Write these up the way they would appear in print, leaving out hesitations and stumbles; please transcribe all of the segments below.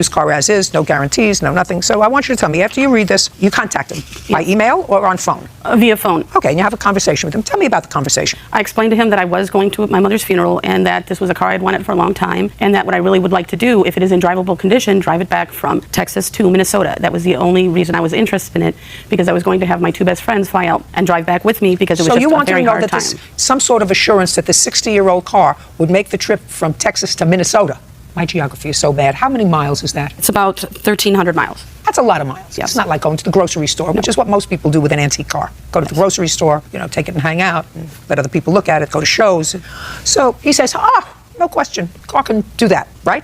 Used car as is, no guarantees, no nothing. So I want you to tell me, after you read this, you contact him by email or on phone? Via phone. Okay, and you have a conversation with him. Tell me about the conversation. I explained to him that I was going to my mother's funeral and that this was a car I'd wanted for a long time, and that what I really would like to do, if it is in drivable condition, drive it back from Texas to Minnesota. That was the only reason I was interested in it, because I was going to have my two best friends fly out and drive back with me, because it was just a very hard time. So you want to know that some sort of assurance that the 60-year-old car would make the trip from Texas to Minnesota. My geography is so bad. How many miles is that? It's about 1,300 miles. That's a lot of miles. Yes. It's not like going to the grocery store, which is what most people do with an antique car. Go to the grocery store, take it and hang out, and let other people look at it, go to shows. So he says, no question, car can do that, right?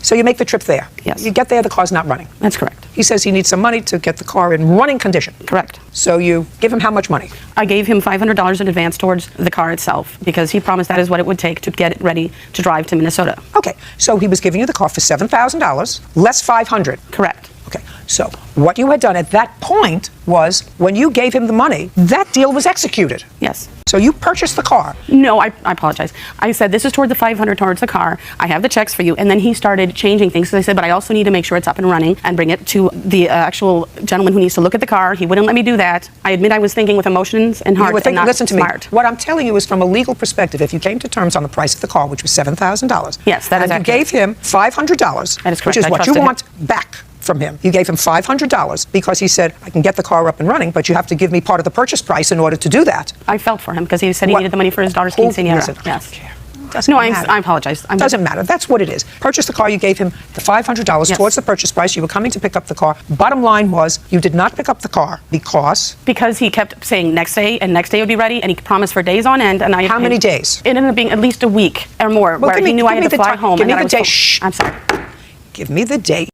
So you make the trip there. Yes. You get there, the car's not running. That's correct. He says he needs some money to get the car in running condition. Correct. So you give him how much money? I gave him $500 in advance towards the car itself, because he promised that is what it would take to get it ready to drive to Minnesota. Okay, so he was giving you the car for $7,000, less $500. Correct. Okay, so what you had done at that point was, when you gave him the money, that deal was executed. Yes. So you purchased the car. No, I apologize. I said, this is toward the $500 towards the car. I have the checks for you. And then he started changing things. So I said, but I also need to make sure it's up and running and bring it to the actual gentleman who needs to look at the car. He wouldn't let me do that. I admit I was thinking with emotions and heart and not listen to smart. me. What I'm telling you is, from a legal perspective, if you came to terms on the price of the car, which was $7,000. Yes, that is accurate. You gave him $500. That is correct. Which is what you want him. back from him. You gave him $500 because he said, I can get the car up and running, but you have to give me part of the purchase price in order to do that. I felt for him because he said he needed the money for his daughter's quinceañera. Yes. Doesn't matter. I apologize. Doesn't matter. That's what it is. Purchase the car. You gave him the $500 towards the purchase price. You were coming to pick up the car. Bottom line was, you did not pick up the car because he kept saying next day and next day would be ready, and he promised for days on end. And how many days? It ended up being at least a week or more, where he knew I had to fly home. Give me the date. I'm sorry. Give me the date.